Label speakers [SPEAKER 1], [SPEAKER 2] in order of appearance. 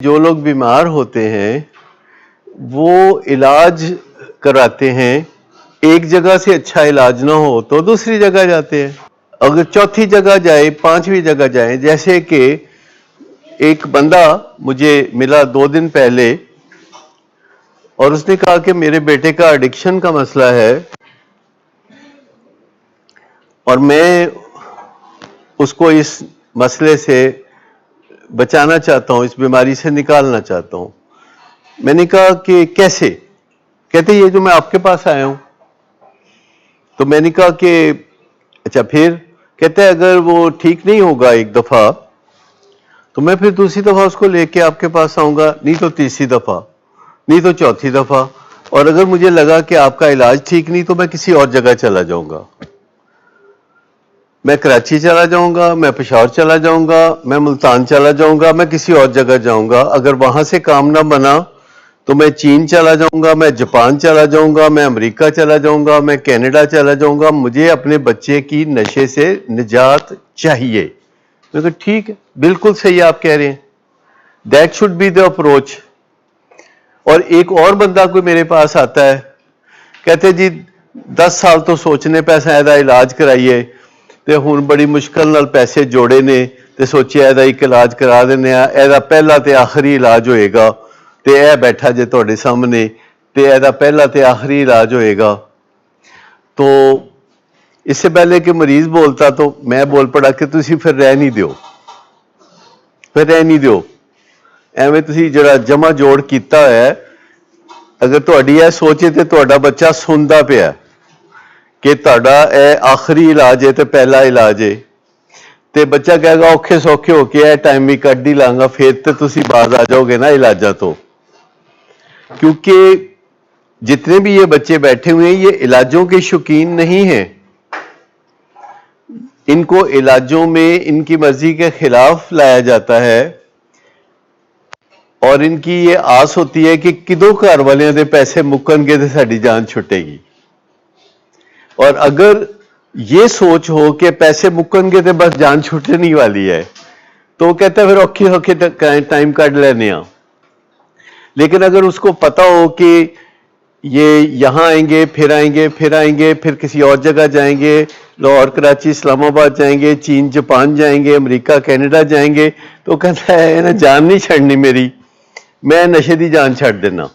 [SPEAKER 1] جو لوگ بیمار ہوتے ہیں وہ علاج کراتے ہیں، ایک جگہ سے اچھا علاج نہ ہو تو دوسری جگہ جاتے ہیں، اگر چوتھی جگہ جائے پانچویں جگہ جائیں. جیسے کہ ایک بندہ مجھے ملا 2 دن پہلے اور اس نے کہا کہ میرے بیٹے کا ایڈکشن کا مسئلہ ہے اور میں اس کو اس مسئلے سے بچانا چاہتا ہوں، اس بیماری سے نکالنا چاہتا ہوں. میں نے کہا کہ کیسے؟ کہتے یہ جو میں آپ کے پاس آیا ہوں. تو میں نے کہا کہ اچھا پھر؟ کہتے اگر وہ ٹھیک نہیں ہوگا ایک دفعہ تو میں پھر دوسری دفعہ اس کو لے کے آپ کے پاس آؤں گا، نہیں تو تیسری دفعہ، نہیں تو چوتھی دفعہ، اور اگر مجھے لگا کہ آپ کا علاج ٹھیک نہیں تو میں کسی اور جگہ چلا جاؤں گا. میں کراچی چلا جاؤں گا، میں پشاور چلا جاؤں گا، میں ملتان چلا جاؤں گا، میں کسی اور جگہ جاؤں گا. اگر وہاں سے کام نہ بنا تو میں چین چلا جاؤں گا، میں جاپان چلا جاؤں گا، میں امریکہ چلا جاؤں گا، میں کینیڈا چلا جاؤں گا. مجھے اپنے بچے کی نشے سے نجات چاہیے. میں کہا ٹھیک ہے، بالکل صحیح آپ کہہ رہے ہیں. That should be the approach. اور ایک اور بندہ کوئی میرے پاس آتا ہے، کہتے جی 10 سال تو سوچنے پیسہ ایدا علاج کرائیے تے ہن بڑی مشکل نال پیسے جوڑے نے تے سوچے ایدا ایک علاج کرا دینے آ، ایدا پہلا تے آخری علاج ہوئے گا تے اے بیٹھا جے تواڈے سامنے تے ایدا پہلا تے آخری علاج ہوئے گا. تو اس سے پہلے کہ مریض بولتا تو میں بول پڑا کہ تسی پھر رہ نہیں دیو، پھر رہ نہیں دیو ایویں تسی جڑا جمع جوڑ کیتا ہے، اگر تہاڈی اے سوچے تے تہاڈا بچہ سندا پیا کہ تہاڈا اے آخری علاج ہے تے پہلا علاج ہے تے بچہ کہے گا اوکھے سوکھے ہو کے اے ٹائم بھی کڈ ہی لاں گا، پھر تے تسی باز آ جاؤ گے نا علاجاں تو. کیونکہ جتنے بھی یہ بچے بیٹھے ہوئے ہیں یہ علاجوں کے شوقین نہیں ہیں. ان کو علاجوں میں ان کی مرضی کے خلاف لایا جاتا ہے اور ان کی یہ آس ہوتی ہے کہ کدوں گھر والیاں دے پیسے مکن گے تے ساڈی جان چھٹے گی. اور اگر یہ سوچ ہو کہ پیسے مکن گے تے بس جان چھٹنے والی ہے تو وہ کہتا ہے پھر اوکھے اوکھے ٹائم کڈ لینے ہاں. لیکن اگر اس کو پتا ہو کہ یہ یہاں آئیں گے پھر آئیں گے پھر آئیں گے پھر کسی اور جگہ جائیں گے، لاہور کراچی اسلام آباد جائیں گے، چین جاپان جائیں گے، امریکہ کینیڈا جائیں گے، تو کہتا ہے نا جان نہیں چھڑنی میری، میں نشے دی جان چھڑ دینا.